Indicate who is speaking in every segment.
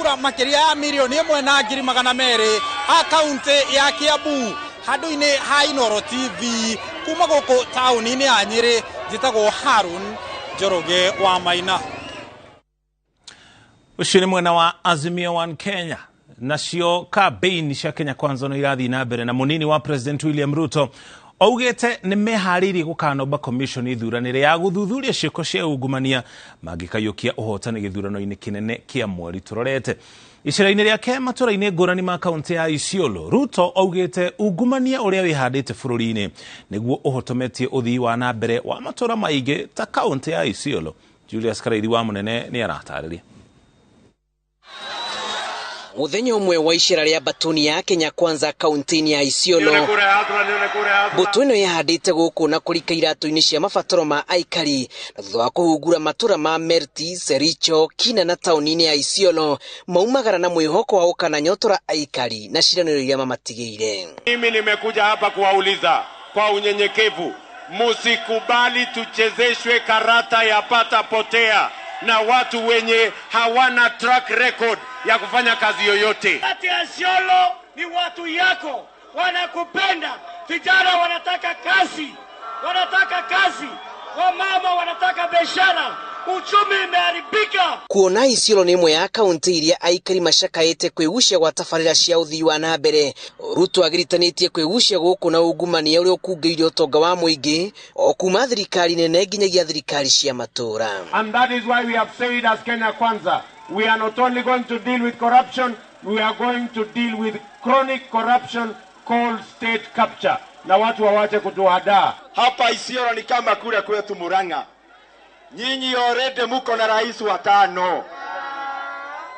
Speaker 1: kura makiria ya milioni 1,200,000 akaunti ya Kiambu. Handu-ini ha iNooro TV kuma guku tauni-ini ya Nyeri, njitagwo Harun Njoroge wa Maina.
Speaker 2: Ushiri mwena wa Azimio One Kenya nacio kampeni cia Kenya Kwanza no irathi na mbere, na munini wa President William Ruto augete ni mehariri gukanomba commission ithuranire ya guthuthuria ciiko cia ungumania mangikayukia uhotani githurano-ini kinene kia mweri turorete. Icera-ini riake matura-ini ngurani ma kaunti ya Isiolo, Ruto augete ungumania uria wihandite bururi-ini niguo uhotometie uthii wa na mbere wa matura maingi ta kaunti ya Isiolo. Julius Karaithi wa Munene ni aratariria.
Speaker 3: Muthenya umwe wa icera ria batuni ya Kenya Kwanza kaunti ya Isiolo, mbutu ino yahandite guku na kurika iratu-ini cia mabataro ma aikari na thutha wa kuhungura matura ma Merti, Sericho, Kina na tauni-ini ya Isiolo maumagara na mwihoko wa ukana nyotora aikari na ciraniro iria mamatigeire.
Speaker 4: Mimi nimekuja hapa kuwauliza kwa unyenyekevu, musikubali tuchezeshwe karata ya pata potea na watu wenye hawana track record ya kufanya kazi yoyote.
Speaker 5: Kati ya Isiolo ni watu yako, wanakupenda. Vijana wanataka kazi, wamama wanataka biashara, uchumi imeharibika.
Speaker 3: Kuona Isiolo ni imwe ya kaunti iria aikari mashakaite kwigucia gwa tafarira cia uthii wa na mbere, Ruto agiritanĩtie kwigucia guku na ungumania uria ukungĩire utonga wa muingi o kuma thirikari nene nginyagia thirikari cia matura.
Speaker 4: And that is why we have said as Kenya Kwanza, we are not only going to deal with corruption, we are going to deal with chronic corruption called state capture. Na watu wawache kutuhadaa.
Speaker 6: Hapa Isiolo ni kama kule kwetu Murang'a. Nyinyi already muko na rais wa 5.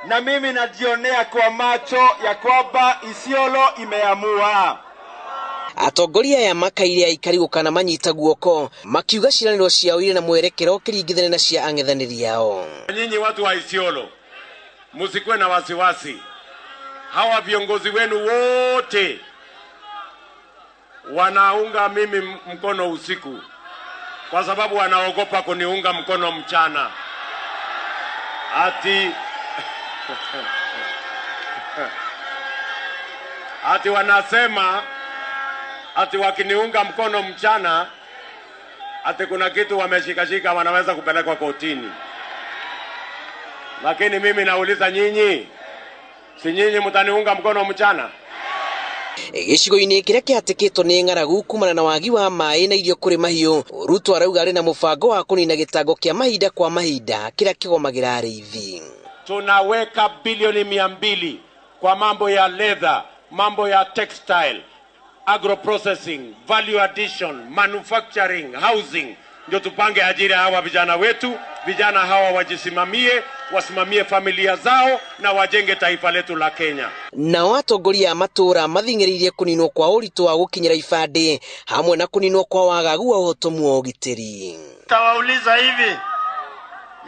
Speaker 6: Na mimi najionea kwa macho ya kwamba Isiolo imeamua.
Speaker 3: Atongoria ya makaire aikari gukana manyita guoko makiuga ciraniro ciao ire na mwerekero kiringithane na cia ang'ethaniri yao.
Speaker 4: Nyinyi watu wa Isiolo, musikwe na wasiwasi. Hawa viongozi wenu wote wanaunga mimi mkono usiku kwa sababu wanaogopa kuniunga mkono mchana. Ati wanasema ati wakiniunga mkono mchana ati kuna kitu wameshikashika wanaweza kupelekwa kotini. Lakini mimi nauliza nyinyi, si nyinyi mtaniunga mkono mchana?
Speaker 3: Gicigo-ini kiria kiatikitwo ni ng'aragu kumana na wagi wa maĩ na irio kuri mahiũ, Ruto arauga ari na mubango wa kunina gitango kia mahinda kwa mahinda kiria kigomagira arithi.
Speaker 4: Tunaweka bilioni 200 kwa mambo ya leather, mambo ya textile, agro-processing, value addition, manufacturing, housing. Ndio tupange ajira hawa vijana wetu. Vijana hawa wajisimamie, wasimamie familia zao na wajenge taifa letu la Kenya.
Speaker 3: Na atongoria matura mathing'ĩrĩirie kuninwo kwa ũritũ wa gũkinyĩra ibandĩ hamwe na kuninwo kwa wagagu wa ũhotomu wa ũgitĩri.
Speaker 5: Tawauliza hivi,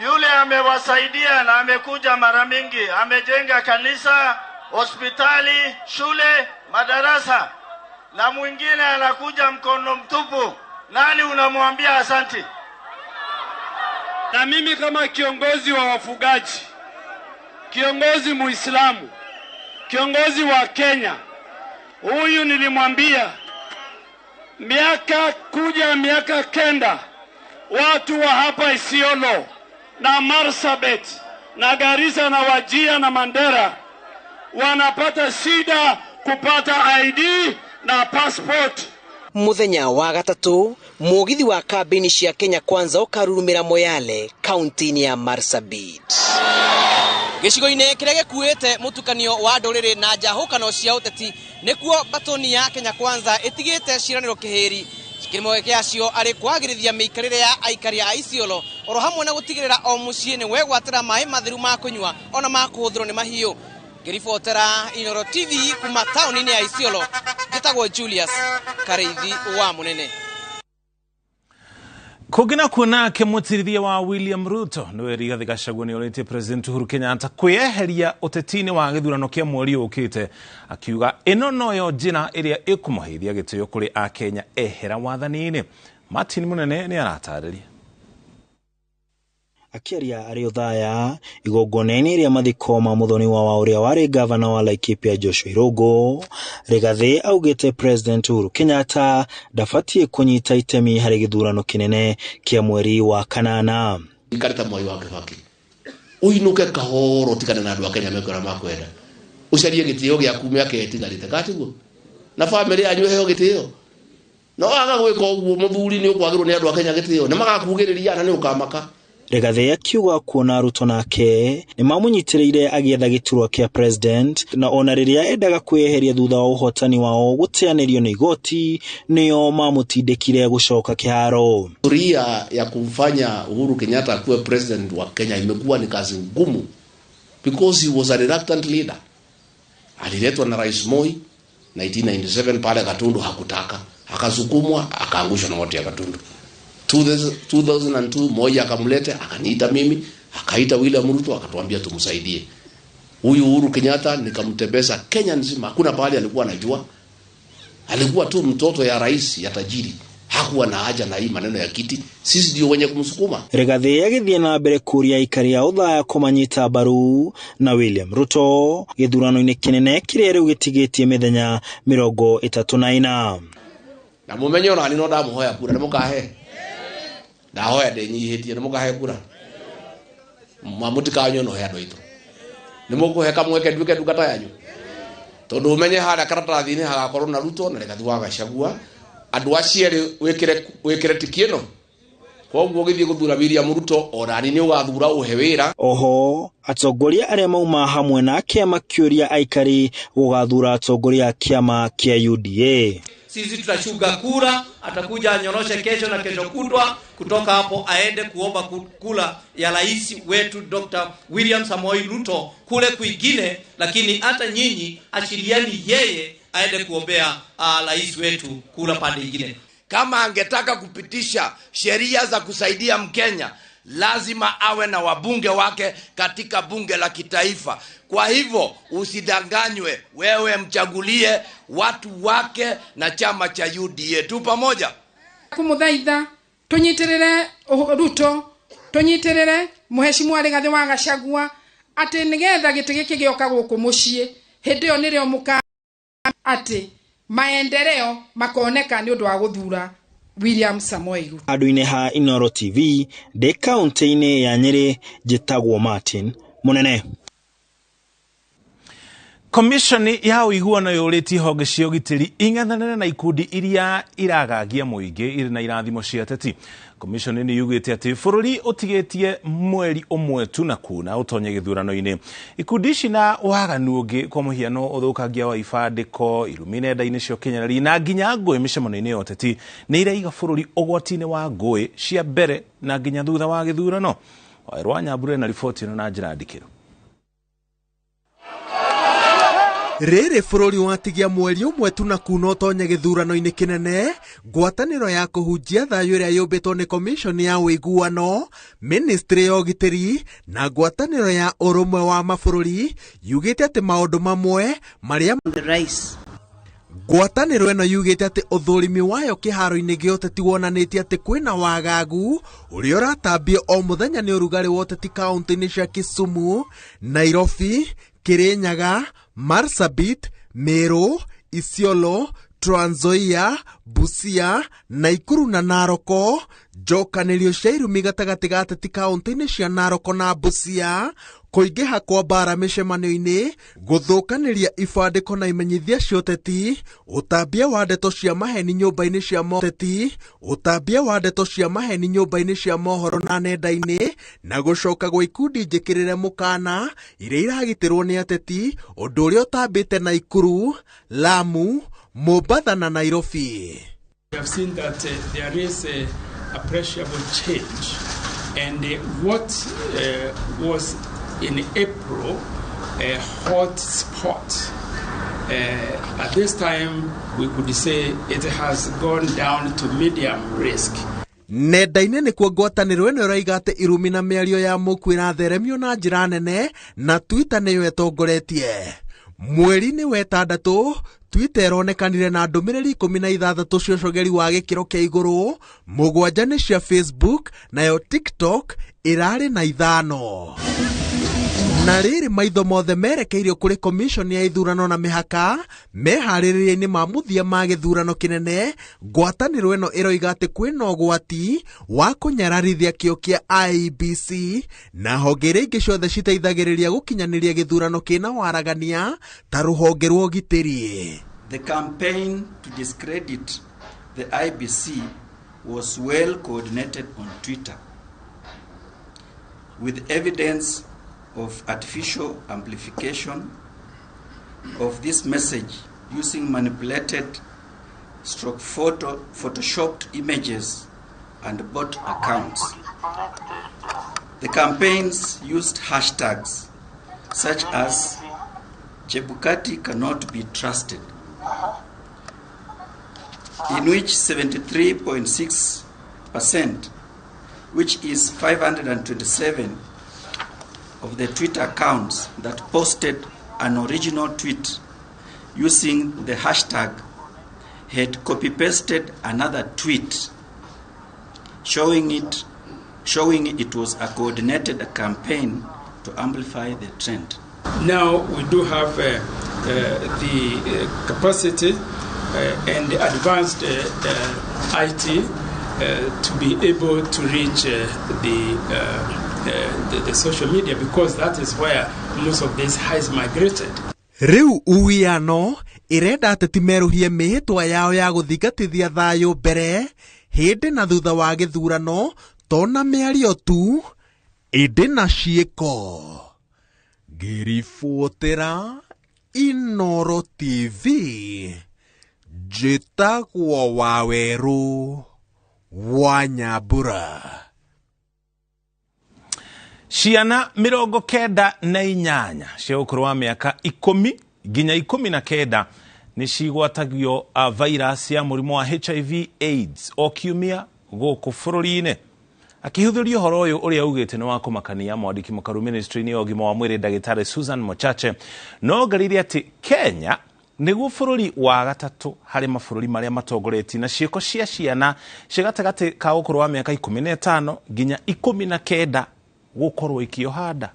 Speaker 5: yule amewasaidia na amekuja mara mingi, amejenga kanisa, hospitali, shule, madarasa, na mwingine anakuja mkono mtupu, nani unamwambia asante? Na mimi kama kiongozi wa wafugaji, kiongozi Muislamu, kiongozi wa Kenya, huyu nilimwambia miaka kenda watu wa hapa Isiolo na Marsabit na Garissa na Wajir na Mandera wanapata shida kupata ID na passport.
Speaker 3: Muthenya wa gatatu mugithi wa kampeni cia Kenya Kwanza ukarurumira Moyale kaunti-ini ya Marsabit. Gicigo-ini kiria gikuite mutukanio wa nduriri na njahukano cia uteti nikuo batoni ya Kenya Kwanza itigite ciraniro kihiri kirimo kiacio ari kwagirithia miikarire ya aikari a Isiolo oro hamwe na gutigirira o mucii ni wegwatira mai mathiru ma kunywa ona ma kuhuthirwo ni mahiu. Ngiribotera iNooro TV kuma tauni-ini ya Isiolo, njitagwo Julius Karaithi wa Munene.
Speaker 2: Kugina kuona kemutirithia wa William Ruto niwe Rigathi Gachagua ni orete President Uhuru Kenyatta kweheria utetini wa githurano kia mweri ukite, akiuga ino noyo njira iria ikumuheithia gitio kuri a Kenya ehera wathani-ini. Martin Munene ni aratariria.
Speaker 7: Akiaria ari uthaya igongona-inĩ rĩa mathiko ma mũthoni wa ũrĩa warĩ gavana wa Laikipia Joshua Irungu, Rigathi augĩte President Uhuru Kenyatta ndabatie kunyita itemi harĩ gĩthurano kĩnene kĩa mweri wa kanana.
Speaker 8: Ikarita mwai wa Kibaki uinuke kahoro tikana na andũ a Kenya mekora makwenda ucarie gĩtĩo gĩaku mĩaka ĩtigarĩte katiguo na family yanyu heo gĩtĩo no aga gwĩka ũguo mũthuri nĩ ũkwagĩrwo nĩ andũ a Kenya gĩtĩo nĩ magakugĩrĩria na nĩ ũkamaka. Rigathi akiuga kuona Ruto nake nĩ mamũnyitĩrĩire agĩetha gĩturwa kĩa president na ona rĩrĩa endaga kwĩyeheria thutha wa ũhotani wao gũteanĩrio nĩ igoti nĩo mamũtindĩkire gũcoka kĩharo. Historia ya kumfanya Uhuru Kenyatta kuwe president wa Kenya imekuwa ni kazi ngumu because he was a reluctant leader. Aliletwa na Rais Moi 1997 pale Gatundu hakutaka, akasukumwa akaangushwa na watu ya Gatundu. 2002 Moi akamlete akaniita mimi, akaita William Ruto akatuambia tumsaidie. Huyu Uhuru Kenyatta nikamtembeza Kenya nzima, hakuna pahali alikuwa anajua. Alikuwa tu mtoto ya rais ya tajiri. Hakuwa na haja na hii maneno ya kiti. Sisi ndio wenye kumsukuma. Rigathi agĩthiĩ na mbere kũria aikari a ũthaya kũmanyita mbaru na William Ruto gĩthurano-inĩ kĩnene kĩrĩa rĩu gĩtigĩtie mĩthenya 34. Na mumenye ona no ndamuhoya kura nĩ mũkahe. Ndahoya ndĩnyihĩtie nĩ mũkahe kura. Mamutikanyo no he andũ aitũ. Nĩ mũkũhe kamweke nduĩke ndungata yanyu. Tondũ umenye harĩa karatathi-inĩ hagakorwo na Ruto na Rigathi wa Gachagua. Andũ aciere wĩkĩre tikino koguo gĩthiĩ gũthura William Ruto orani nĩ ũgathura ũhe wĩra. Oho atongoria arĩa mauma hamwe nake makĩũria aikari gũgathura atongoria a kĩama kĩa UDA.
Speaker 9: Sisi tutashuga kura, atakuja anyoroshe kesho na kesho kutwa, kutoka hapo aende kuomba kula ya rais wetu Dr. William Samoei Ruto kule kwingine, lakini hata nyinyi ashiriani yeye aende kuombea rais wetu kula pande nyingine.
Speaker 10: Kama angetaka kupitisha sheria za kusaidia Mkenya, lazima awe na wabunge wake katika bunge la kitaifa. Kwa hivyo usidanganywe, wewe mchagulie watu wake na chama cha UDA tu pamoja.
Speaker 11: Kumuthaitha tunyitirire Ruto, tunyitirire Mheshimiwa Rigathi wa Gachagua ati nigetha gĩtĩ gĩkĩ gĩoka gũkũ mũciĩ hĩndĩ ĩyo nĩrĩo mũka ati maendeleo makoneka nĩ ũndũ wa gũthura William Samoei Ruto. Handũ-inĩ ha iNooro TV de kaunti-inĩ ya Nyeri njĩtagwo Martin Mũnene.
Speaker 2: Komishoni ya ũiguano yũrĩtie honge cia ũgitĩri ing'ethanĩre na ikundi iria iragagia mũingĩ irĩ na irathimo cia ateti. Komishoni nĩ yugĩte atĩ bũrũri ũtigĩtie mweri ũmwe tu na kuna ũtonye gĩthurano-inĩ. Ikundi ici na waganu ũngĩ kwa mũhiano ũthũkangia wa ibandĩko, irumi nenda-inĩ cia ũkinyanĩria na nginya ngũĩ mĩcemanio-inĩ ya ũteti nĩ iraiga bũrũri ũgwati-inĩ wa ngũĩ cia mbere na nginya thutha wa gĩthurano. Wairwa Nyambura na riboti ĩno na njĩra ndikĩru.
Speaker 12: Rĩrĩ bũrũri watigia mweri ũmwe tu na kuna ũtonye gĩthurano-inĩ kĩnene, ngwatanĩro ya kũhunjia thayũ ĩrĩa yũmbĩtwo nĩ komishoni ya ũiguano, ministry ya ũgitĩri na ngwatanĩro ya ũrũmwe wa mabũrũri yugĩte atĩ maũndũ mamwe marĩa ngwatanĩro ĩno yugĩte atĩ ũthũrimi wayo kĩharo-inĩ gĩa ũteti wonanĩtie atĩ kwĩna wagagu ũrĩa ũratambio o mũthenya nĩ ũrugarĩ wa ũteti kaunti-inĩ cia Kisumu, Nairobi, Kirinyaga, Marsabit, Meru, Isiolo, Trans Nzoia, Busia, Nakuru na Naroko. Njokanĩrio cia irumi gatagatĩ ga ateti kaunti-inĩ cia Naroko na Busia kũingĩha kwa mbara mĩcemanio-inĩ, gũthũkanĩria ibandĩko na imenyithia cia ũteti, ũtambia wa ndeto cia maheni nyũmba-inĩ cia ũteti, ũtambia wa ndeto cia maheni nyũmba-inĩ cia mohoro na nenda-inĩ, na gũcoka gwa ikundi njĩkĩrĩre mũkana iria iragitĩrwo nĩ ateti, ũndũ ũrĩa ũtambĩte Nakuru, Lamu, Mombasa na Nairobi.
Speaker 13: We have seen that there is a appreciable change, and what was in April a hot spot, at this time we could say it has gone down to medium risk.
Speaker 12: Nenda-inĩ nĩkuo ngwatanĩro ĩno ĩroiga atĩ irumi na mĩario ya mũku ĩratheremio na njĩra nene na Twitter nĩyo ĩtongoretie. mweri-inĩ wa ĩtandatũ Twitter ĩronekanire na ndũmĩrĩri 16 cia ũcogeri wa gĩkĩro kĩa igũrũ, 7 nĩ cia Facebook, nayo TikTok ĩrarĩ na 5. Na rĩrĩ maitho mothe merekeirio kũrĩ komishoni ya ithurano na mĩhaka meharĩrĩria-inĩ ma mũthia ma gĩthurano kĩnene. Ngwatanĩro ĩno ĩroiga atĩ kwĩna ũgwati wa kũnyararithia kĩo kĩa IEBC na honge iria ingĩ ciothe citeithagĩrĩria gũkinyanĩria gĩthurano kĩna waragania ta rũhonge rwa ũgitĩri.
Speaker 14: The campaign to discredit the IEBC was well coordinated on Twitter with evidence of artificial amplification of this message using manipulated photoshopped images and bot accounts. The campaigns used hashtags such as Chebukati cannot be trusted, in which 73.6%, which is 527 of the Twitter accounts that posted an original tweet using the hashtag had copy-pasted another tweet showing it was a coordinated campaign to amplify the trend.
Speaker 13: Now we do have the capacity and the advanced IT to be able to reach the social media, because that is where most of this has migrated.
Speaker 12: Riu uwiano irenda ateti meruhie mihitwa yao ya guthingatithia thayo mbere hindi na thutha wa githurano tona miario tu indi na ciiko. Ngiribotera iNooro TV, njitagwo Waweru wa Nyambura.
Speaker 2: Ciana 98 cia ũkũrũ wa mĩaka 10 nginya 19 nĩ cigwatagio virus ya mũrimũ wa HIV AIDS o kiumia gũkũ bũrũri-inĩ. Akĩhũthĩria ũhoro ũyũ ũrĩa augĩte nĩ wa kũmakania mwandĩki mũkaru ministry-inĩ ya ũgima wa mwĩrĩ ndagĩtarĩ Susan Mochache no ngarĩire atĩ Kenya nĩguo bũrũri wa gatatũ harĩ mabũrũri marĩa matongoretie na ciĩko cia ciana cia gatagatĩ ka ũkũrũ wa mĩaka 15 nginya 19 gũkorwo ikĩohanda.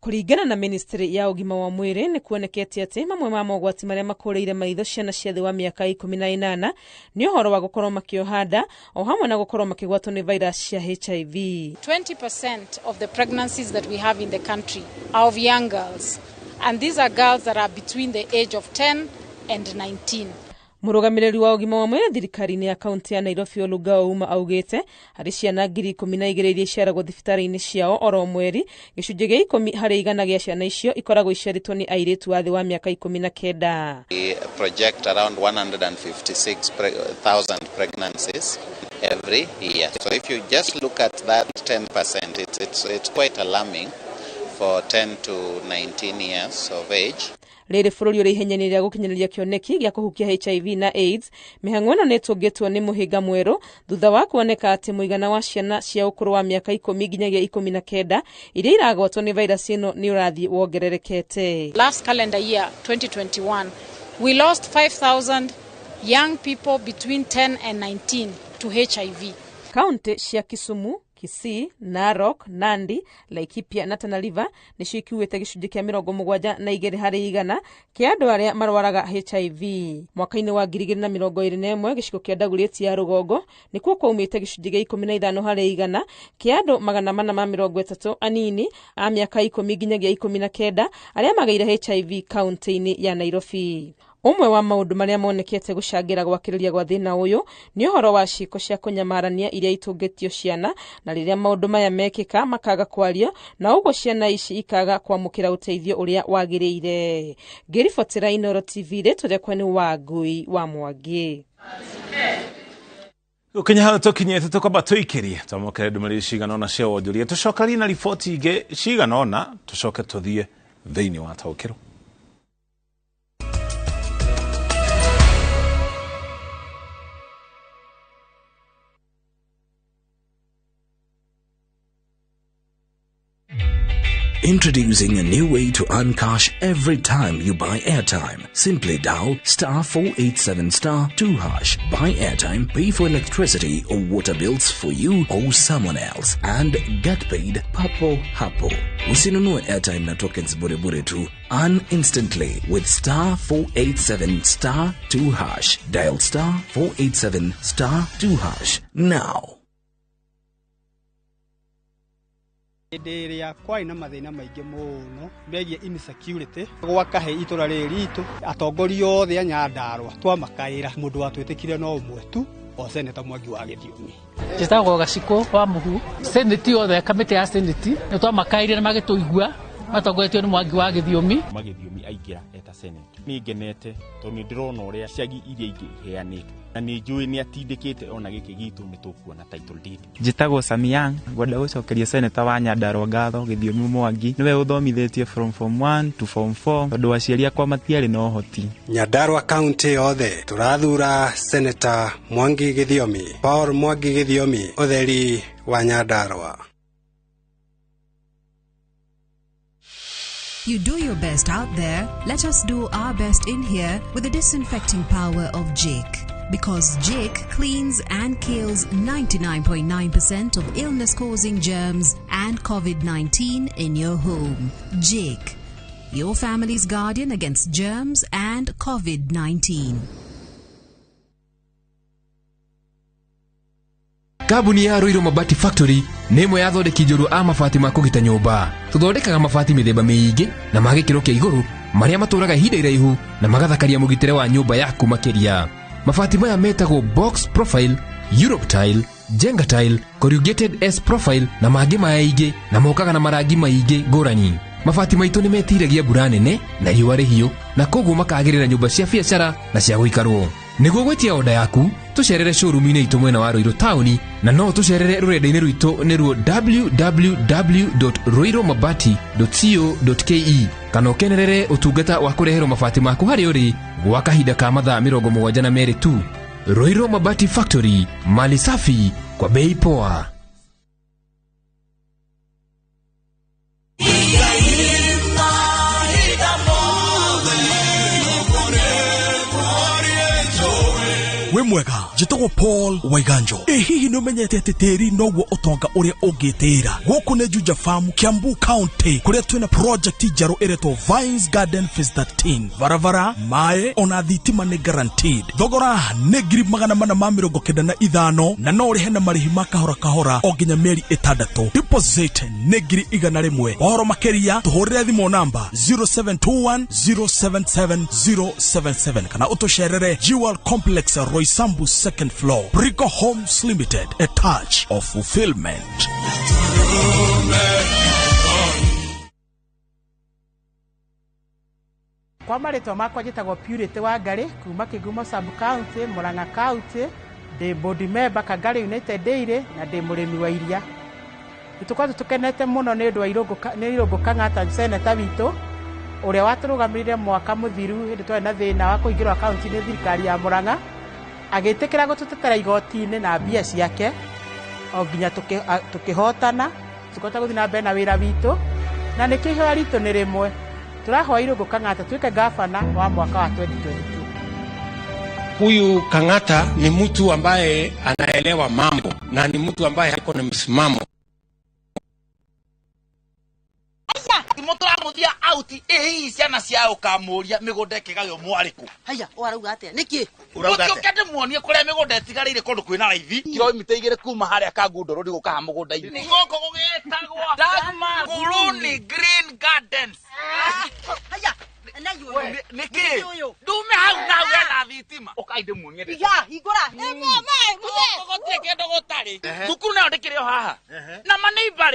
Speaker 15: Kũringana na ministry ya ũgima wa mwĩrĩ nĩ kuonekete atĩ mamwe ma mogwati marĩa makũrĩire maitho ciana cia thĩ wa mĩaka 18 nĩ ũhoro wa gũkorwo makĩohanda o hamwe na gũkorwo makĩgwatwo nĩ virus cia HIV.
Speaker 16: 20% of the pregnancies that we have in the country are of young girls, and these are girls that are between the age of 10 and 19.
Speaker 15: Mũrũgamĩrĩri wa ũgima wa mwĩrĩ thirikari-inĩ ya kaunti ya Nairobi Oluga Ouma augĩte harĩ ciana 12,000 iria iciaragwo thibitarĩ-inĩ ciao oro mweri, gĩcunjĩ gĩa 10 harĩ 100 gĩa ciana icio ikoragwo iciarĩtwo nĩ airĩtu a thĩ wa mĩaka 19.
Speaker 17: We project around 156,000 pregnancies every year. So if you just look at that 10%, it's quite alarming for 10 to 19 years of age.
Speaker 15: Rĩrĩ bũrũri ũrĩ ihenya-inĩ rĩa gũkinyanĩria kĩoneki gĩa kũhukia HIV na AIDS, mĩhang'o ĩno nĩ ĩtũngĩtwo nĩ mũhĩnga mwerũ thutha wa kuoneka atĩ mũigana wa ciana cia ũkũrũ wa mĩaka 10 nginyagia 19 iria iragwatwo nĩ virus ĩno nĩ ũrathiĩ wongererekete.
Speaker 16: Last calendar year 2021 we lost 5,000 young people between 10 and 19 to HIV.
Speaker 15: Kaunti cia Kisumu, Kisii, Narok, Nandi, Laikipia na Tana River nĩcio ikuĩte gĩcunjĩ kĩa 72 harĩ 100 kĩa andũ arĩa marwaraga HIV. Mwaka-inĩ wa 2021 gĩcigo kĩa Dagoretti ya rũgongo nĩkuo kwaumĩte gĩcunjĩ gĩa 15 harĩ 100 kĩa andũ 430 anini a mĩaka 10 nginyagia 19 arĩa magĩire HIV kaunti-inĩ ya Nairobi. Umwe wa maũndũ marĩa monekete gũcangĩra gwakĩrĩria gwa thĩna ũyũ nĩ ũhoro wa ciĩko cia kũnyamarania iria itũngĩtio ciana, na rĩrĩa maũndũ maya mekĩka makaga kwario na ũguo ciana ici ikaga kwamũkĩra ũteithio ũrĩa wagĩrĩire. Ngĩribotera iNooro TV rĩtũrekwa nĩ Wangui wa Mwangi.
Speaker 2: Gũkinya hau tũkinyĩte tũkwamba tũikĩrie twamũkĩre ndũmĩrĩri cigana ũna cia wonjoria tũcokerie na riboti ingĩ cigana ũna tũcoke tũthiĩ thĩinĩ wa taũkĩro.
Speaker 18: Introducing a new way to earn cash every time you buy airtime. Simply dial *487*2#. Buy airtime, pay for electricity or water bills for you or someone else, and get paid papo hapo. Usinunue airtime na tokens bure tu. Earn instantly with *487*2#. Dial *487*2# now.
Speaker 19: Ĩrĩa kwai na mathĩna maingĩ mũno megie insecurity gwakahe itura rĩritũ atongoria othe a Nyandarua twamakaĩra mũndũ watwĩtĩkire no ũmwe tu o Senator Mwangi wa Gĩthiũng'ĩ.
Speaker 20: Njĩtagwo Gaciko wa Mũhu. Senate yothe kamĩtĩ ya Senate nĩ twamakaĩire na magĩtũigua matongoretio nĩ Mwangi wa Gĩthiũng'ĩ.
Speaker 21: Gĩthiũng'ĩ aingĩra eta Senate. Niĩ ngenete tondũ nĩ ndĩrona ũrĩa ciagi iria ingĩ iheanĩtwo. Na nĩ njũĩ nĩ atindĩkĩte ona gĩkĩ gitũ nĩ tũkuona title deed.
Speaker 22: Njĩtagwo Samiang, ngwenda gũcokeria Senator wa Nyandarua ngatho Gĩthiũng'ĩ Mwangi. Nĩwe ũthomithĩtie from form 1 to form 4 tondũ aciari akwa matiarĩ na ũhoti.
Speaker 23: Nyandarua county yothe tũrathura Senator Mwangi Gĩthiũng'ĩ. Paul Mwangi Gĩthiũng'ĩ ũtheri wa Nyandarua.
Speaker 24: You do your best out there, let us do our best in here with the disinfecting power of Jake. Because Jake cleans and kills 99.9% of illness-causing germs and COVID-19 in your home. Jake, your family's guardian against germs and COVID-19.
Speaker 25: Kabuni ya Roiro Mabati Factory nĩ ĩmwe ya thondeki njũru a mabati ma kũgita nyũmba. Tũthondekaga mabati mĩthemba mĩingĩ na ma gĩkĩro kĩa igũrũ marĩa matũraga ihinda iraihu na magathakaria mũgitĩre wa nyũmba yaku makĩria. Mabati maya metagwo box profile, Europe tile, Jenga tile, corrugated S profile na mangĩ maingĩ na mokaga na marangi maingĩ ngũrani. Mabati maitũ nĩ metiragia mbura nene na riũa rĩhiũ na koguo makagĩrĩra nyũmba cia biacara na cia gũikarwo. Nĩguo gwetia oda yaku, tucerere showroom-inĩ itũ mwena wa Roiro Town na no tucerere rũrenda-inĩ rwitũ nĩruo www.roiromabati.co.ke kana ũkenerere ũtungata wa kũreherwo mabati maku harĩa ũrĩ gwa kahinda ka mathaa 72 tu. Roiro Mabati Factory, mali safi kwa bei poa.
Speaker 26: We mwega, njĩtagwo Paul Waiganjo. Hihi nĩ ũmenyete atĩ tĩri noguo ũtonga ũrĩa ũngĩtĩra. Gũkũ nĩ Juja Farm, Kiambu County, kũrĩa twĩna project njerũ ĩretwo Vines Garden Phase 13. Varavara, maĩ, ona thitima nĩ guaranteed. Thogora nĩ 495 na no ũrĩhe na marĩhi ma kahora o nginya mĩeri 6. Deposit nĩ 100,000. Ũhoro makĩria tũhũrĩre thimũ namba 0721077077 kana ũtũcerere Jewel Complex Roysambu second floor. Brico Homes Limited, a touch of fulfillment.
Speaker 20: Kwa marĩtwa makwa njĩtagwo Purity wa Ngari kuma Kĩgumo Sub County, Murang'a County, ndĩ board member Kangari United Dairy na ndĩ mũrĩmi wa iria. Nĩtũkorwo tũkenete mũno nĩ ũndũ wa Irũngũ Kang'ata Senator witũ ũrĩa watũrũgamĩrĩire mwaka mũthiru hĩndĩ twarĩ na thĩna wa kũingĩrwo akaunti-inĩ thirikari ya Murang'a, agĩtĩkĩra gũtũtetera igoti-inĩ na mbia ciake o nginya tũkĩhotana tũkota gũthiĩ na mbere na wĩra witũ, na nĩ kĩhoya ritũ nĩ rĩmwe, tũrahoya Irũngũ Kang'ata tuĩke gavana wa mwaka wa 2022.
Speaker 27: Huyu Kang'ata ni mtu ambaye anaelewa mambo na ni mtu ambaye hako na msimamo.
Speaker 10: Motora muthia out hii ciana ciao kamuria migunda ikigayo mwariku. Haya warauga atia niki? Urauga atia? Ukende muonie kuria migunda itigarire kundu kwina raithi. Kilomita 2 kuma haria Kangundoro ndi gukaha mugunda ini. Ni goko gugitagwo Dagmar Guruni Green Gardens. Haya niki? Ndume hau na wena thitima. Ukaide muonie. Ya higura. Mama gotie kendo gutari. Thukuru na ndikirio haha. Na maneighbor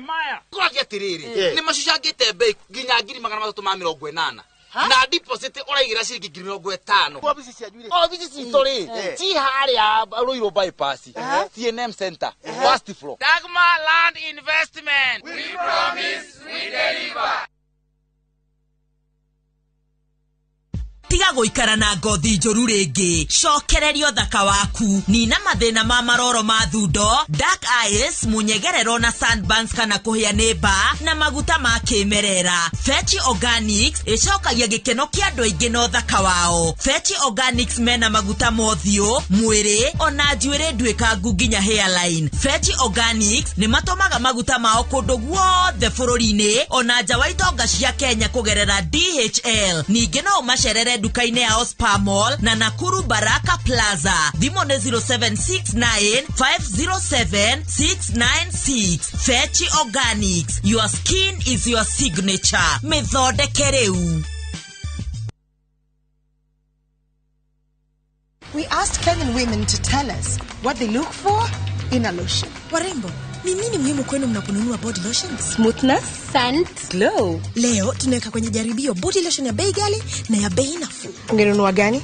Speaker 10: maya. Kuragia tiriri. Ni macucangite bei nginya 380 na deposit uraigira ciringi 50. Ofisi cia juire. Ofisi citũ ri. Ci haria Roiro bypass. CNM Center. First floor. Dagmar Land Investment. We promise we deliver. Tiga
Speaker 1: guikara na ngothi njuru ringi cokererio thaka waku nina mathina ma maroro ma thundo dark eyes munyegerero na sunburns kana kuhia neba na maguta ma kimerera Fetch Organics icokagia gikeno kia andu aingi no thaka wao Fetch Organics mena maguta mothio mwiri ona njuire nduika nginya hairline Fetch Organics ni matomaga maguta mao kundu guothe bururi-ini ona nja wa itonga cia Kenya kugerera DHL ningi no macerere duka-ini ya Ospa Mall na Nakuru Baraka Plaza thimo ni 0769507696 Fetch Organics your skin is your signature methondeke riu.
Speaker 3: We asked Kenyan women to tell us what they look for in a lotion.
Speaker 4: Warembo, ni nini muhimu kwenu mnaponunua body lotions?
Speaker 3: Smoothness, scent, glow.
Speaker 4: Leo tunaweka kwenye jaribio body lotion ya bei ghali na ya bei nafuu.
Speaker 3: Ungenunua gani?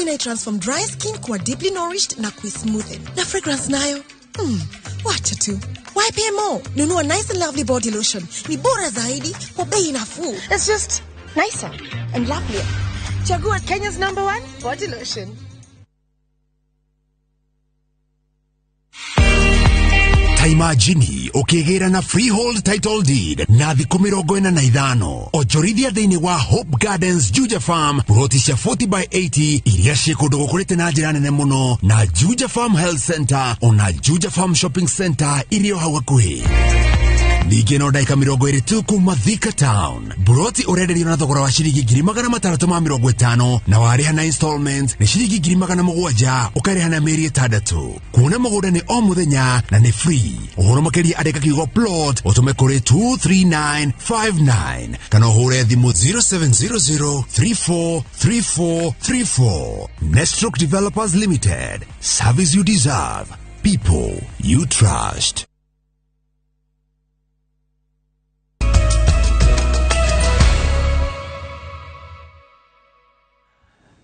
Speaker 4: Ina transform dry skin kuwa deeply nourished na smoothen. Na fragrance nayo. Wacha tu. Why pay more? Nunua nice and lovely body lotion. Ni bora zaidi kwa bei nafuu.
Speaker 3: It's just nicer and lovelier. Chagua Kenya's #1 body lotion.
Speaker 5: Taimajini ukigera na freehold title deed na thiku 45 ojorithia thiini wa Hope Gardens Juja Farm protisha 40/80 iria cikundu gukurite na njira nene muno na Juja Farm Health Center ona Juja Farm Shopping Center irio hau hakuhi Ningĩ no ndaika 20 tu kuma Thika Town. Buroti urenderio na thogora wa ciringi 650 na warĩha na installment ni ciringi 700 ũkarĩha na mĩeri 6. Kuona mũgũnda ni o mũthenya na ni free. Ũhoro makĩria andĩka kiugo plot ũtũme kũrĩ 23959 kana ũhũre thimũ 0700343434. Nestroke Developers Limited. Service you deserve. People you trust.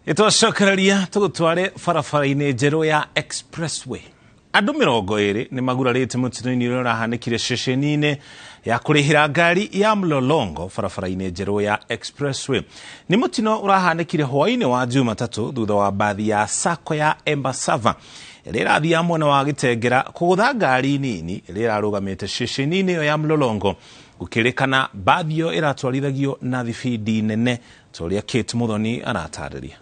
Speaker 2: Itwacokereria tugutware barabara-ini njeru ya expressway. Andu 20 ni magurarite mutino-ini uria urahanikire ceceni-ini ya kurihira ngari ya mlolongo barabara-ini njeru ya expressway. Ni mutino urahanikire hwaini wa Jumatatu thutha wa bathi ya sako ya Embasava iria irathia mwena wa Gitengera kugutha ngari nini iria irarugamite ceceni-ini ya mlolongo gukirikana bathi iyo iratwarithagio na thibidi nene toria Kate Muthoni aratariria.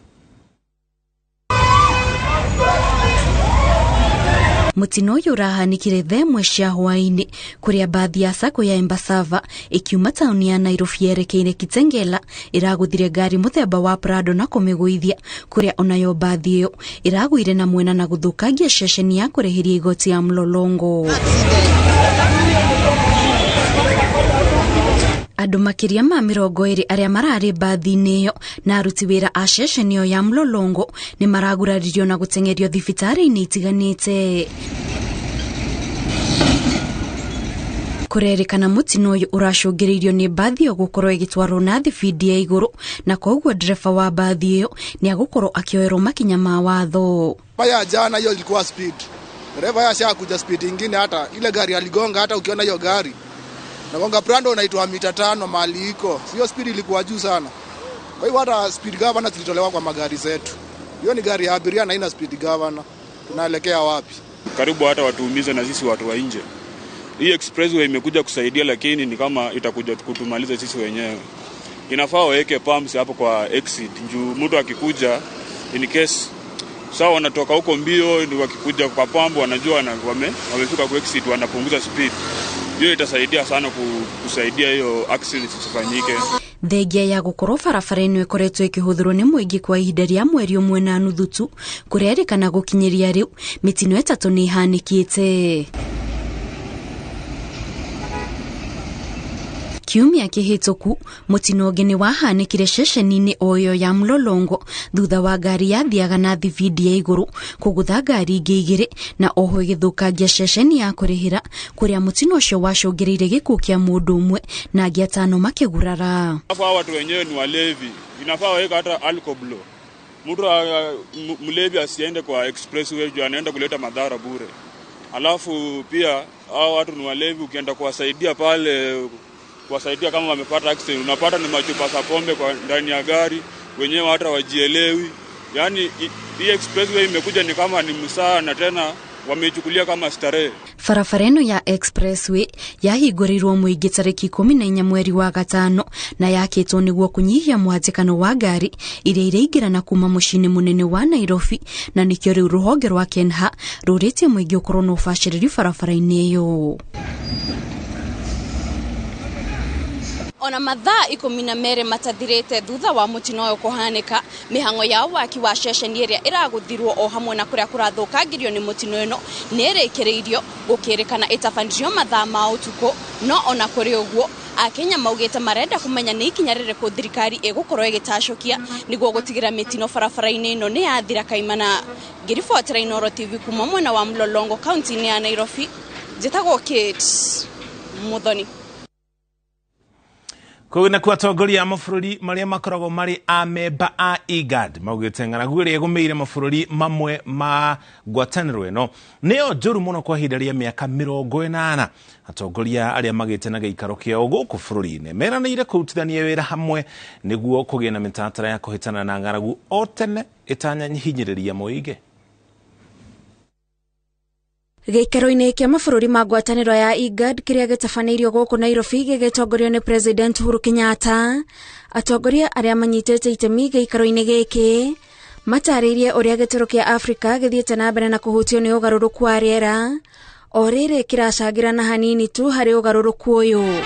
Speaker 6: Mutino uyu urahanikire themwe cia hwaini kuria bathi ya sako ya Embasava ikiuma tauni ya Nairobi yerekeire Kitengela iraguthire ngari muthemba wa Prado na kumiguithia kuria onayo bathi iyo iraguire na mwena na guthukangia ceceni ya kurehiria igoti ya mlolongo. Andu makiria ma 20 aria marari bathi-ini iyo na aruti wira a ceceni iyo ya mlolongo ni maraguraririo na gutengerio thibitari-ini itiganite. Kurerikana mutino uyu uracungiririo ni bathi iyo gukorwo igitwarwo na thibidi ya iguru na koguo dereva wa bathi iyo ni agukorwo akioerwo makinya ma watho.
Speaker 7: Baya jana hiyo ilikuwa speed. Dereva yashakuja speed ingine hata ile gari aligonga hata ukiona hiyo gari. Nagonga Prado unaitwa mita 5 mahali iko. Hiyo speed ilikuwa juu sana. Kwa hiyo hata speed governor zilitolewa kwa magari zetu. Hiyo ni gari ya abiria na ina speed governor. Tunaelekea wapi?
Speaker 8: Karibu hata watuumize na sisi watu wa nje. Hii expressway imekuja kusaidia lakini ni kama itakuja kutumaliza sisi wenyewe. Inafaa waweke pumps hapo kwa exit. Njoo mtu akikuja in case sawa wanatoka huko mbio ndio wakikuja kwa pambo wanajua wamefika kwa exit wanapunguza speed. Hiyo itasaidia sana kusaidia hiyo accident isifanyike.
Speaker 6: Thegia ya gukorwo barabara-ini ikoretwo ikihuthirwo ni muingi kwa ihinda ria mweri umwe na nuthu tu kurerikana gukinyiria riu mitino 3 ni ihanikite. Kiumia kihituku mutino ungi ni wahanikire ceceni-ini oyo ya mlolongo thutha wa ngari yathiaga na thibidi ya iguru kugutha ngari ingi igiri na oho igithukangia ceceni ya kurihira kuria mutino ucio wacungiriire gikuo kia mundu umwe na angi 5 makigurara.
Speaker 8: Hawa watu wenyewe ni walevi. Inafaa waweka hata alcohol. Mtu mlevi asiende kwa expressway juu anaenda kuleta madhara bure. Alafu pia hao watu ni walevi ukienda kuwasaidia pale kuwasaidia kama wamepata accident unapata ni machupa za pombe kwa ndani ya gari wenyewe hata wajielewi. Yani hii expressway imekuja ni kama ni msaa na tena wamechukulia kama starehe.
Speaker 6: Farafareno ya expressway yahingũrirwo mũingĩ tarĩki 14 mweri wa gatano na yakĩtwo nĩguo kũnyihia mũhatĩkano wa ngari iria iraingĩrana kuma mũciĩ mũnene wa Nairobi, na nĩkĩo rĩu rũhonge rwa Kenha rũrĩtie mũingĩ ũkorwo na ũbacĩrĩri barabara-inĩ ĩyo.
Speaker 9: Ona mathaa 12 matathirĩte thutha wa mũtino ũyũ kũhanĩka, mĩhango ya waki wa ceceni ĩrĩa ĩragũthirwo o hamwe na kũrĩa kũrathũkangirio nĩ mũtino ĩno nĩ ĩrĩkĩrĩirio, gũkĩrĩkana ĩtabandirio mathaa ma ũtukũ. No ona kũrĩ ũguo, Akenya maugĩte marenda kũmenya nĩ ikinya rĩrĩkũ thirikari ĩgũkorwo ĩgĩtacũkia nĩguo gũtigĩra mĩtino barabara-inĩ ĩno nĩ yathira kaimana. Ngĩribotera iNooro TV kuma mwena wa Mlolongo, kaunti-inĩ ya Nairobi, njĩtagwo Kate Muthoni.
Speaker 2: Kwĩna kwatongoria a mabũrũri marĩa makoragwo marĩ a memba a IGAD maugĩte ng'aragu ĩrĩa ĩgũmĩire mabũrũri mamwe ma ngwatanĩro ĩno nĩyo njũru mũno kwa ihinda rĩa mĩaka 80. Atongoria arĩa magĩte na gĩikaro kĩao gũkũ bũrũri-inĩ meranĩire kũrutithania wĩra hamwe nĩguo kũgĩe na mĩtaratara ya kũhĩtana na ng'aragu o tene ĩtanyahinyĩrĩria mũingĩ.
Speaker 6: Gĩikaro-inĩ kĩa mabũrũri ma ngwatanĩro ya IGAD kĩrĩa gĩtabanĩirio gũkũ Nairobi gĩgĩtongorio nĩ President Uhuru Kenyatta, atongoria arĩa manyitĩte itemi gĩikaro-inĩ gĩkĩ matarĩirie ũrĩa gĩtaro kĩa Afrika gĩthiĩte na mbere na kũhutio nĩ ũgarũrũku wa rĩera, o rĩrĩ kĩracangĩra na hanini tu harĩ ũgarũrũku ũyũ.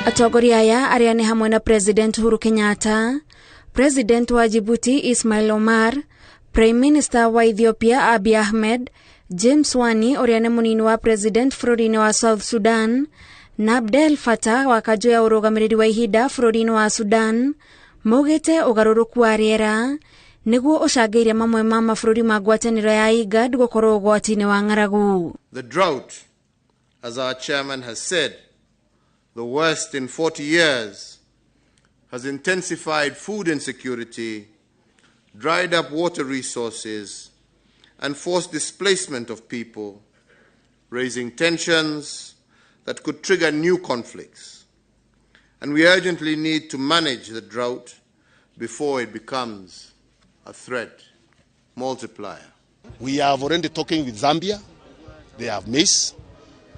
Speaker 6: Atongoria aya arĩa nĩ hamwe na President Uhuru Kenyatta, President wa Djibouti Ismail Omar, Prime Minister wa Ethiopia Abiy Ahmed, James Wani ũrĩa nĩ mũnini wa President bũrũri-inĩ wa South Sudan, na Abdel Fattah wa kanjũ ya ũrũgamĩrĩri wa ihinda bũrũri-inĩ wa Sudan, maugĩte ũgarũrũku wa rĩera nĩguo ũcangĩire mamwe ma mabũrũri ma ngwatanĩro ya IGAD gũkorwo ũgwati-inĩ wa ng'aragu.
Speaker 11: The drought, as our chairman has said, the worst in 40 years, has intensified food insecurity, dried up water resources, and forced displacement of people, raising tensions that could trigger new conflicts. And we urgently need to manage the drought before it becomes a threat multiplier.
Speaker 12: We are already talking with Zambia. They have maize.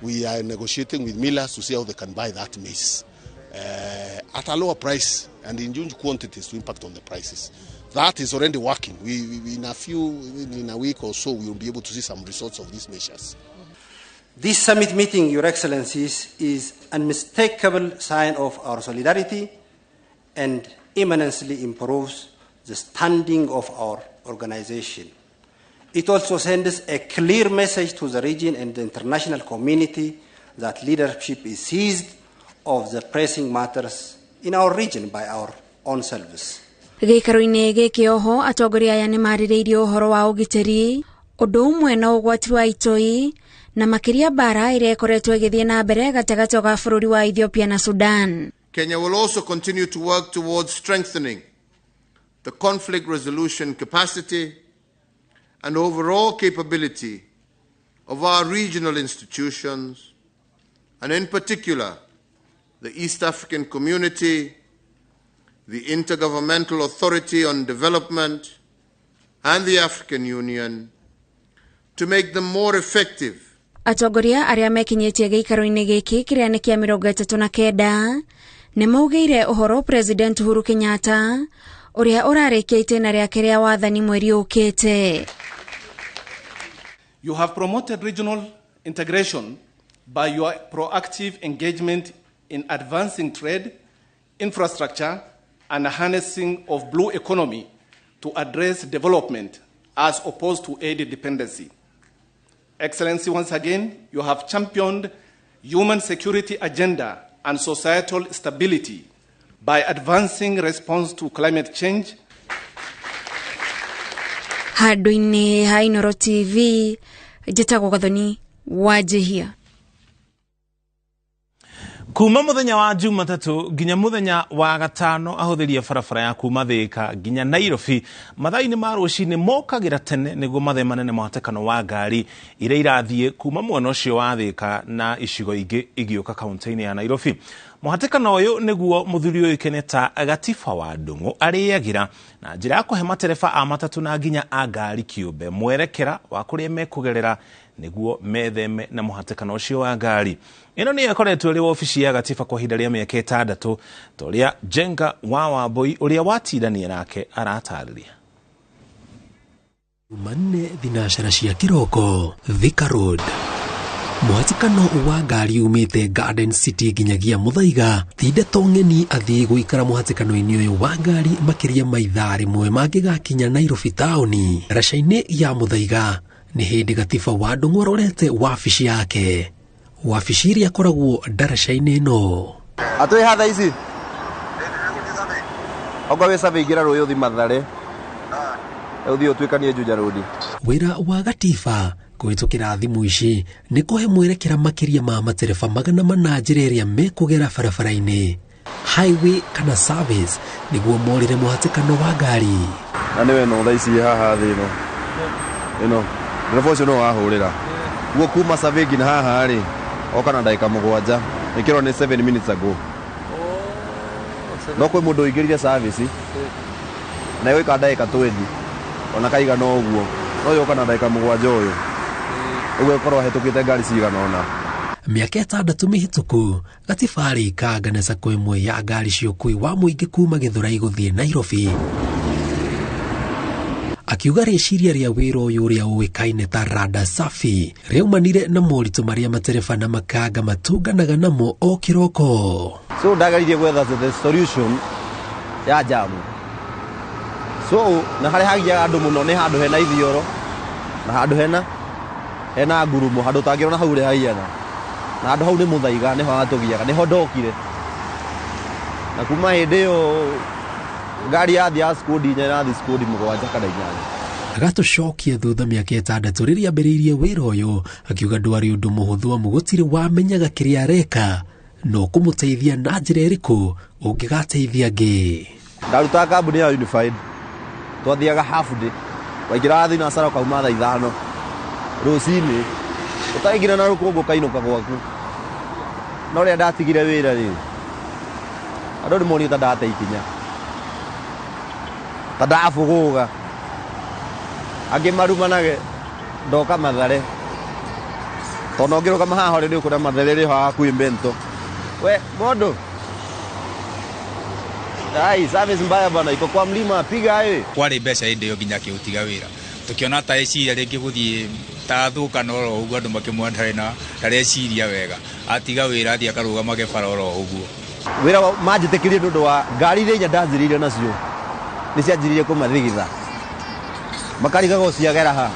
Speaker 12: We are negotiating with millers to see how they can buy that maize at a lower price and in huge quantities to impact on the prices. That is already working. In a week or so, we will be able to see some results of these measures.
Speaker 13: This summit meeting, Your Excellencies, is an unmistakable sign of our solidarity and eminently improves the standing of our organization. It also sends a clear message to the region and the international community that leadership is seized of the pressing matters in our region by our own selves.
Speaker 6: Gĩikaro-inĩ gĩkĩ oho atongoria aya nĩ marĩrĩirie ũhoro wa ũgitĩri, ũndũ ũmwe na ũgwati wa itoi, na makĩria bara ĩrĩa ĩkoretwo ĩgĩthiĩ na mbere gatagatĩ ga bũrũri wa Ethiopia na Sudan.
Speaker 11: Kenya will also continue to work towards strengthening the conflict resolution capacity and overall capability of our regional institutions, and in particular, the East African Community, the Intergovernmental Authority on Development, and the African Union, to make them more effective.
Speaker 6: Atongoria arĩa mekinyĩtie gĩikaro-inĩ gĩkĩ kĩrĩa nĩ kĩa 39 nĩ maugĩire ũhoro President Uhuru Kenyatta ũrĩa ũrarĩkia itĩna rĩake rĩa wathani mweri ũkĩte.
Speaker 14: You have promoted regional integration by your proactive engagement in advancing trade, infrastructure, and harnessing of blue economy to address development as opposed to aid dependency. Excellency, once again, you have championed human security agenda and societal stability by advancing response to climate change.
Speaker 6: Handũ-inĩ ha iNooro TV, njĩtagwo Gathoni Wanjihia.
Speaker 2: Kuma muthenya wa Jumatatu nginya muthenya wa gatano ahuthirie barabara ya kuma Thika nginya Nairobi mathaini ma rucini mokagira tene niguo mathemane na muhatikano wa ngari iria irathie kuma mwena ucio wa Thika na icigo ingi igioka kaunti-ini ya Nairobi. Muhatikano uyu niguo muthuri uyu keneta gatiba wa Ndung'u ariagira na njira ya kuhe matereba a matatu na nginya a ngari kiumbe mwerekera wa kuria mekugerera niguo metheme na muhatikano ucio wa ngari. Ino ni yakoretwo ri ofisi ya gatiba kwa hinda ria miaka 6 toria Jenga wa Wambui uria watidania nake aratariria.
Speaker 15: Manne thinashara cia kiroko Thika Road. Muhatikano wa ngari umite Garden City nginyagia Muthaiga tinde tongeni athii guikara muhatikano-ini uyu wa ngari makiria maithaa rimwe mangigakinya Nairobi taoni. Raca-ini ya Muthaiga ni hindi gatiba wa Ndung'u arorete wabici yake. Wabici iria akoragwo ndaraca-ini ino.
Speaker 16: Atwi hatha ici oga we save igira royo thi mathare uthi utwikanie Juja Road.
Speaker 15: Wira wa gatiba kuhitukira thimu ici ni kuhe mwerekera makiria ma matereba magana mana njira iria mekugera barabara-ini highway kana service niguo morire muhatikano wa ngari.
Speaker 16: Na niwe no tha ici haha thi ino revocio no ahurira guo kuma save nginya haha ri oka na ndagika 7 ikiro ni 7 minutes ago. No kwe mundu igirire service na yo ikandagika 20 ona kaiga no uguo no yo kana ndagika 7 uyu uguo korwo hetukite ngari cigana ona.
Speaker 15: Miaka 6 mihituku gatiba rikanga na sako imwe ya ngari cio kui wa muingi kuma Githurai guthie Nairobi akiuga riciria ria wira uyu uria uikaine ta rada safi reumanire na moritu maria matereba na makanga matunganaga namo o kiroko.
Speaker 16: So ndagaririe gwetha the solution ya jamu. So na hare hagia andu muno ni handu hena ithioro na handu hena ngurumo handu tangirona hau ri haiana na handu hau ni Muthaiga ni ho atugiaga ni ho ndokire na kuma hindi yo ngari ya thia skudi nya na skudi 7 kana 8
Speaker 15: agatucokia thutha miaka 6 riria ambiriirie wira uyu akiuga ndwari undu muhuthu amu gutiri wamenyaga kiria areka no kumuteithia na njira iriku ungigateithia ngi.
Speaker 16: Ndaruta kambuni ya Unified twathiaga half day waingira thina asara kauma thaa 5 rucini utaingira na rukungu kainuka gwaku no ria ndatigire wira ri andu ni moni ta ndate ikinya tadafuguga age marumanage ndoka mathare tono ngiruka mahaho ri ukuna mathare ri ha ku imbento we modo ai service mbaya bana iko kwa mlima piga wewe
Speaker 17: kwari mbeca indio nginya kiutiga wira tukiona ta eciria ringi guthie ta thuka no ro uguo andu makimwandare na tareciria wega atiga wira athia karugama ke faroro uguo
Speaker 16: wira majitekirie ndu wa ngari iria ndanjirire nacio ni cianjirire kumathigitha makariga gociagera ha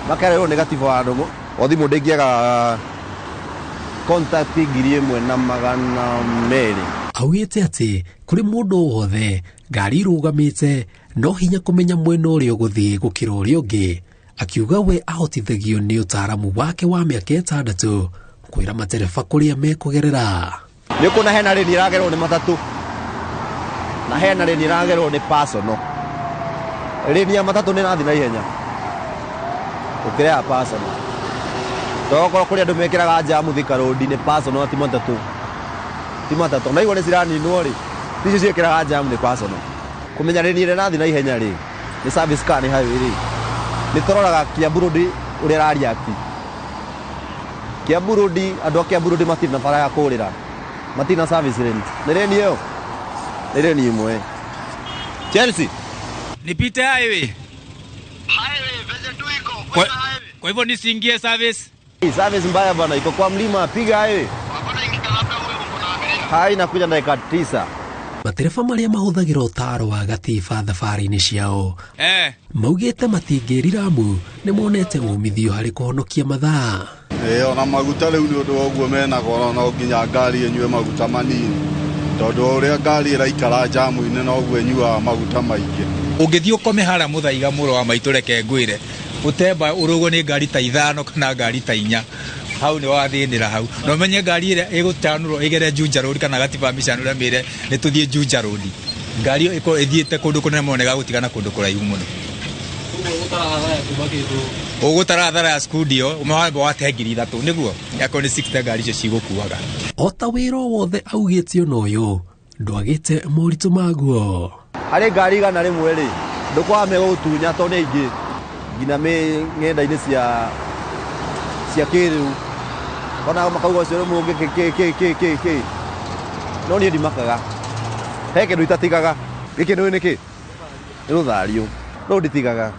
Speaker 16: makarero ni gatiba wa Ndung'u o thimu ndingiaga contact ngiri 1,200.
Speaker 15: Augite ati kuri mundu wothe ngari irugamite no hinya kumenya mwena uria uguthie gukira uria ungi akiuga we ahotithagio ni utaramu wake wa miaka 6 kwira matereba kuria mekugerera.
Speaker 16: Ni kuna hena ri iragerwo ni matatu na hena ri iragerwo ni personal ri ya matatu ni nathi na ihenya ukira personal toko kuri andu mekiraga jamu Thika Road ni personal ti matatu na igore cirani nwori tici ciekiraga jamu ni personal kumenya ri ire nathi na ihenya ri ni service car ni highway ri ni tororaga Kiambu Road uri rari ati Kiambu Road andu Kiambu Road matina na bara ya kurira matina service ri ni reni yo ni reni imwe Chelsea
Speaker 17: nipite highway veze tu iko kwa hivyo nisiingie service
Speaker 16: mbaya bana iko kwa mlima piga highway haina kuja ndagika 9.
Speaker 15: Matereba maria mahuthagira utaro wa gatiba thabari-ini ciao maugite matingiriramu ni monete umithio hari kuhonokia mathaa.
Speaker 18: Ona maguta riu ni undu oguo mena goro no nginya ngari enyue maguta manini tondu uria ngari iraikara jamu-ini no oguo enyua maguta maingi.
Speaker 17: Ungithii ukome hara Muthaiga muro wa maitu reke ngwire utemba urugo ni ngari ta 5 kana ngari ta 4 hau ni wathinira hau no menye ngari ire igutanuro igere Juja Road kana gatiba micano ria mire ni tuthie Juja Road ngari iko ithiete kundu kunene monega gutigana kundu kuraihu muno ugutara thara ya studio umawamba watengiri 3 niguo yako ni 60 ngari icio cigukuaga
Speaker 15: ota wiro wothe augite ono uyu ndwagite muritu maguo
Speaker 16: hari ngari gana rimwe ri ndukwame gutunya to ni ingi ngina me ngenda-ini cia kiriu ona makauga cio mungi ke no ni ndimakaga he kindu itatigaga giki ni ki ni ruthario no nditigaga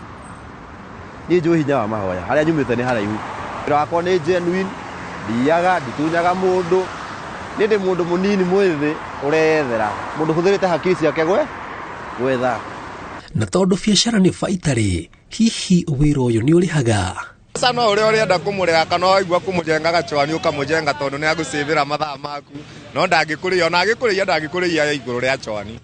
Speaker 16: ni njui hinya wa mahoya haria nyumite ni haraihu wira wakwa ni genuine ndiaga nditunyaga mundu ni ndi mundu munini mwithi urethera mundu huthirite hakiri ciake gwetha
Speaker 15: na tondu biacara ni baitari hihi wira uyu ni urihaga
Speaker 19: sana uri urienda kumurega kana waigua kumujenga gachwani ukamujenga tondu ni agusivira mathaa maku no ndangikuria ona agikuria ndangikuria iguru ria chwani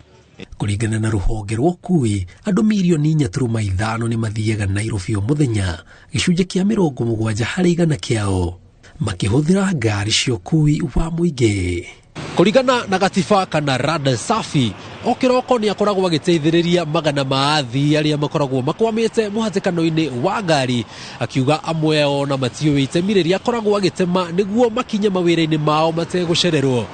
Speaker 15: kuringana na ruhonge rwa ukui andu milioni 4.5 ni mathiaga Nairobi o muthenya gicunje kia 70 hari igana kiao makihuthira ngari cia ukui wa muingi kuringana na gatiba kana rada safi o kiroko ni akoragwo agiteithiriria magana ma athii aria makoragwo makwamite muhatikano-ini wa ngari akiuga amwe ona matiuite miriria akoragwo agitema niguo makinye mawira-ini mao mategucererwo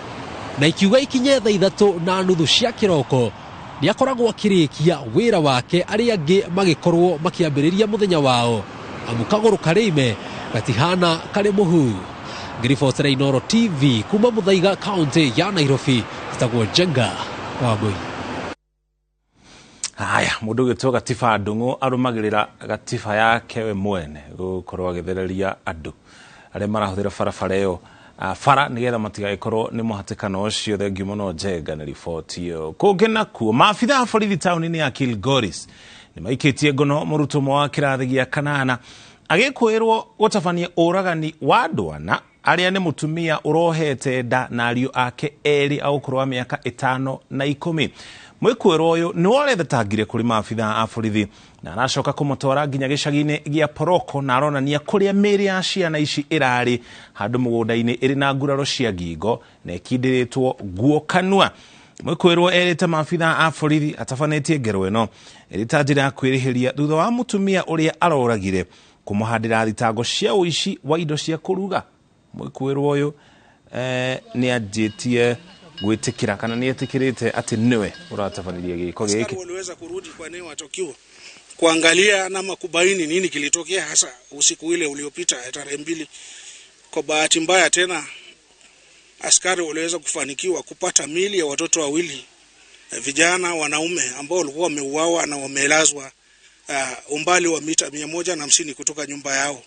Speaker 15: na ikiuga ikinye thaa 3:30 cia kiroko ni akoragwo akirikia wira wake aria angi magikorwo makiambiriria muthenya wao amukaguru karime gatihana kari muhu Grifotera iNooro TV kuma Muthaiga county ya Nairobi tagwo Jenga Wabui
Speaker 2: haya mundu gitwo gatiba ndungu arumagirira gatiba yake we mwene gukorwo agithereria andu aria marahuthira barabara iyo fara nigetha matigagikorwo ni muhatikano ucio thengi muno Jenga na report iyo kungena kuo maabitha a borithi tauni-ini ya Kilgoris ni maikitie ngono murutumo wa kirathi gia 8 agikwirwo gutabania uragani wa ndwana aria ni mutumia urohete nda na ariu ake eri au kurwa miaka 5 na 10 mwikwirwo uyu ni worethetangire kuri maabitha a borithi na aracoka kumutwara nginya gicagi-ini gia Poroko na aronania kuria miri ya ciana ici irari handu mugunda-ini iri na nguraro cia ngingo na ikindiritwo guo kanua mwikwirwo erite maabitha a borithi atabanetie ngero ino irita njira ya kwirihiria thutha wa mutumia uria aroragire kumuhandira thitango cia uici wa indo cia kuruga mwikwirwo uyu ni anjitie gwitikira kana ni etikirite ati niwe uratabaniria giko giki.
Speaker 21: Askari waliweza kurudi kwa eneo tukio kuangalia na kubaini nini kilitokea hasa usiku ile uliopita tarehe 2. Kwa bahati mbaya tena askari waliweza kufanikiwa kupata mili ya watoto wawili vijana wanaume ambao walikuwa wameuawa na wamelazwa umbali wa mita 150 kutoka nyumba yao,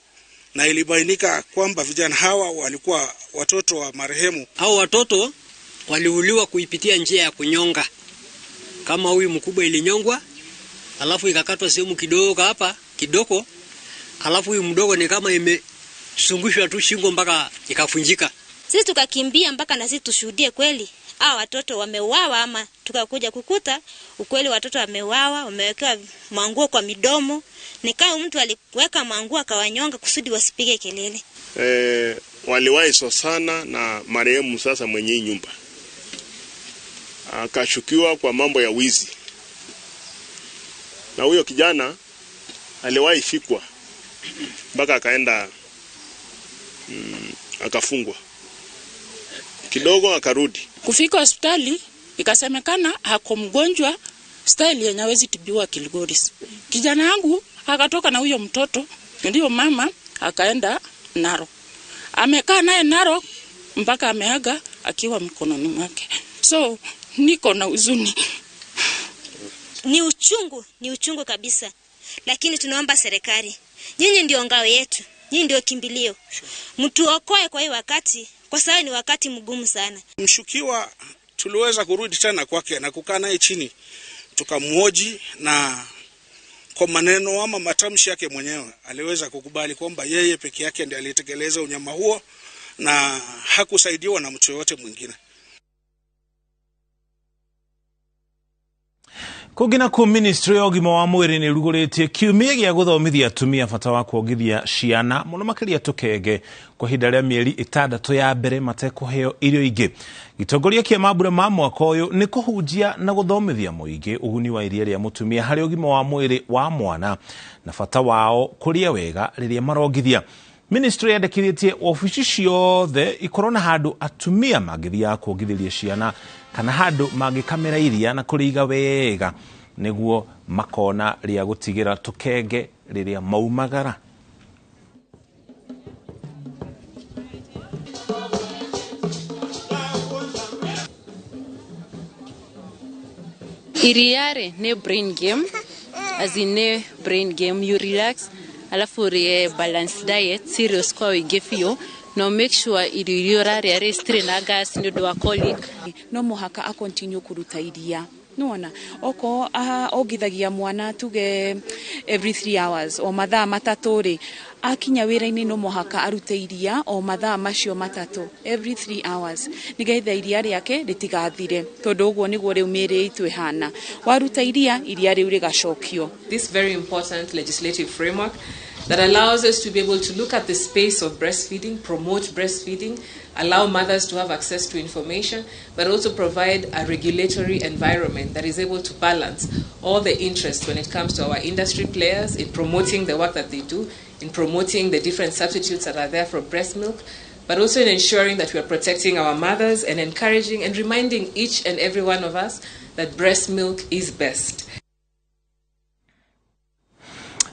Speaker 21: na ilibainika kwamba vijana hawa walikuwa watoto wa marehemu.
Speaker 22: Hao watoto waliuliwa kuipitia njia ya kunyonga, kama huyu mkubwa ilinyongwa alafu ikakatwa sehemu kidogo hapa kidogo, alafu huyu mdogo ni kama imesungushwa tu shingo mpaka ikafunjika.
Speaker 23: Sisi tukakimbia mpaka na sisi tushuhudie kweli watoto wameuawa, ama tukakuja kukuta ukweli watoto wameuawa, wamewekewa manguo kwa midomo, ni kama mtu aliweka manguo akawanyonga kusudi wasipige kelele.
Speaker 24: Waliwahi sosana na marehemu sasa mwenye nyumba, akashukiwa kwa mambo ya wizi, na huyo kijana aliwahi fikwa mpaka akaenda akafungwa kidogo, akarudi.
Speaker 25: Kufika hospitali ikasemekana hako mgonjwa style yenye hawezi tibiwa Kilgoris. Kijana wangu akatoka na huyo mtoto, ndio mama akaenda Narok. Amekaa naye Narok mpaka ameaga akiwa mikononi mwake. So niko na huzuni.
Speaker 23: Ni uchungu kabisa. Lakini tunaomba serikali, nyinyi ndio ngao yetu, nyinyi ndio kimbilio. Mtuokoe kwa hii wakati, kwa sababu ni wakati mgumu sana.
Speaker 21: Mshukiwa tuliweza kurudi tena kwake na kukaa naye chini tukamhoji, na kwa maneno ama matamshi yake mwenyewe aliweza kukubali kwamba yeye peke yake ndiye alitekeleza unyama huo na hakusaidiwa na mtu yote mwingine.
Speaker 2: Kugina ku ministry ya ũgima wa mwĩrĩ nĩ rugũrĩtie kiumia gĩa gũthomithia atumia bata wa kuongithia ciana mũno makĩria tũkenge kwa ihinda rĩa mĩeri 6 ya mbere matekũheo irio ingĩ. Gĩtongoria kĩa mambura ma mwaka ũyũ nĩ kũhunjia na gũthomithia mũingĩ ũguni wa iria rĩa mũtumia harĩ ũgima wa mwĩrĩ wa mwana na bata wao kũrĩa wega rĩrĩa marongithia. Ministry yandĩkithĩtie ofici ciothe ikorwo na handũ atumia mangĩthiaga kuongithĩria ciana kana handũ mangĩkamera iria na kũrĩiga wega nĩguo makona rĩa gũtigĩra tũkenge rĩrĩa maumagara.
Speaker 1: Iriare ne brain game, as in ne brain game, you relax, alafu re balance diet, serious kwa wigefio, no make sure iriora re restre na gas nyodo wa colic.
Speaker 3: No muhaka a continue kuruta iria. Nuona, oko ogithagia mwana tuge every 3 hours o mathaa matatũ akinya wĩra-inĩ no muhaka arute iria o mathaa macio matatũ every 3 hours nigetha iria rĩake rĩtigathire tondũ ũguo nĩguo rĩu mĩĩrĩ itũ ĩhana waruta iria rĩu rĩgacokio.
Speaker 4: This very important legislative framework that allows us to be able to look at the space of breastfeeding, promote breastfeeding, allow mothers to have access to information, but also provide a regulatory environment that is able to balance all the interests when it comes to our industry players in promoting the work that they do, in promoting the different substitutes that are there for breast milk, but also in ensuring that we are protecting our mothers and encouraging and reminding each and every one of us that breast milk is best.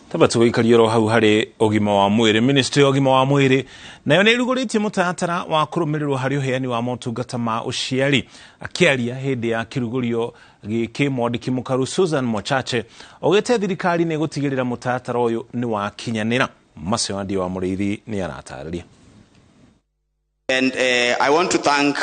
Speaker 2: Tabatu ikarioro hau hari ũgima wa mwĩrĩ. Ministry ya ũgima wa mwĩrĩ nayo nĩ ĩrugũrĩtie mũtaratara wa kũrũmĩrĩrwo harĩ ũheani wa motungata ma ũciari. Akĩaria hĩndĩ ya kĩrugũrio gĩkĩ mwandĩki mũkaru Susan Mochache oigĩte thirikari nĩ gũtigĩrĩra mũtaratara ũyũ nĩ wakinyanĩra. Macio wa Mũrĩithi nĩ aratarĩria.
Speaker 10: And I want to thank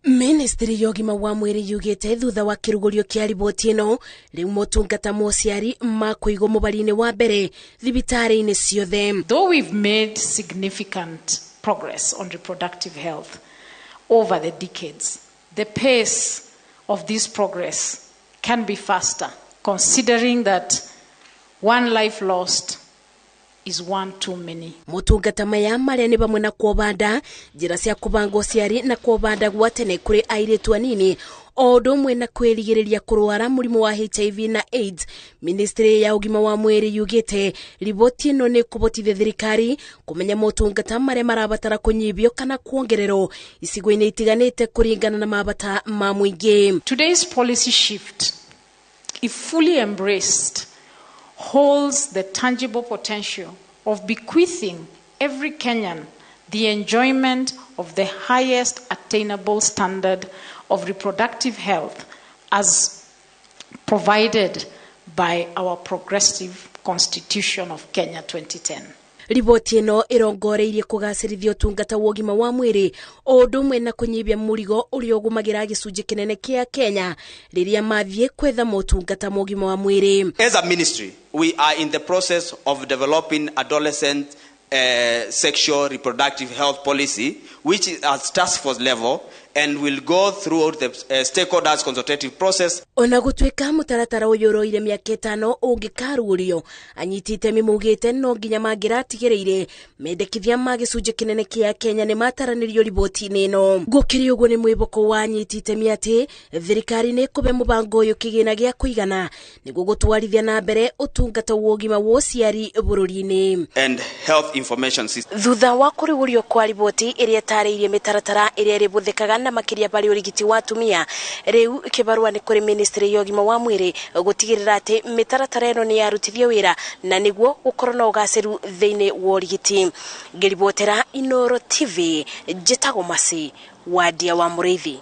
Speaker 20: Ministry ya ũgima wa mwĩrĩ yugĩte thutha wa kĩrugũrio kĩa riboti ĩno rĩu motungata ma ũciari makũigwo mũbari-inĩ wa mbere thibitarĩ-inĩ ciothe.
Speaker 26: Though we've made significant progress on reproductive health over the decades, the pace of this progress can be faster, considering that one life lost is one too many.
Speaker 20: Motungata maya marĩa nĩ bamwe na kwobanda njĩra cia kubanga ũciari na kwobanda gwa tene kũrĩ airĩtu anini o ũndũ ũmwe na kwĩrigĩrĩria kũrwara mũrimũ wa HIV na AIDS. Ministry ya ũgima wa mwĩrĩ yugĩte riboti ĩno nĩ kũbotithia thirikari kũmenya motungata marĩa marabatara kũnyibio kana kuongererwo icigo-inĩ itiganĩte kũringana na mabata ma mũingĩ.
Speaker 26: Today's policy shift, if fully embraced, holds the tangible potential of bequeathing every Kenyan the enjoyment of the highest attainable standard of reproductive health as provided by our progressive Constitution of Kenya 2010.
Speaker 20: Riboti ĩno ĩrongoreirie kũgacĩrithia ũtungata wa ũgima wa mwĩrĩ o ũndũ ũmwe na kũnyibia mũrigo ũrĩa ũgũmagĩra gĩcunjĩ kĩnene kĩa Kenya rĩrĩa mathiĩ kwetha motungata ma ũgima wa mwĩrĩ.
Speaker 10: As a ministry, we are in the process of developing adolescent sexual reproductive health policy, which is at task force level and will go through the stakeholders consultative process.
Speaker 20: Ona gũtuĩka mũtaratara ũyũ ũroire mĩaka 5 ũngĩkarũrio anyiti itemi maugĩte no nginya mangĩratigĩrĩire mendekithia ma gĩcunjĩ kĩnene kĩa Kenya nĩ mataranĩrio riboti-inĩ ĩno. Gũkĩrĩ ũguo nĩ mwĩboko wa anyiti itemi atĩ thirikari nĩ kũbe mũbango ũyũ kĩgĩna gĩa kũigana nĩguo gũtwarithia na mbere ũtungata wa ũgima wa ũciari bũrũri-inĩ.
Speaker 10: And health information system.
Speaker 20: Thutha wa kũrugũrio kwa riboti ĩrĩa tarĩirie mĩtaratara ĩrĩa ĩrĩbũthĩkaga na makiria bali urigiti wa atumia riu kibarua ni kuri ministry ya ũgima wa mwĩrĩ gutigirira ati mitaratara ĩno ni yarutithio wĩra na niguo gukorwo na ũgaciru thĩinĩ wa urigiti. Ngĩribotera iNooro TV njĩtagwo Masi wadia wa Mũrĩithi.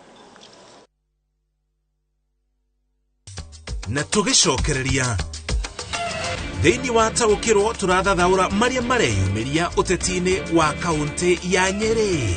Speaker 5: Na tũgĩcokereria thĩinĩ wa taũkĩrwo tũrathathaũra marĩa mareyumĩria ũteti-inĩ wa kaunti ya Nyeri.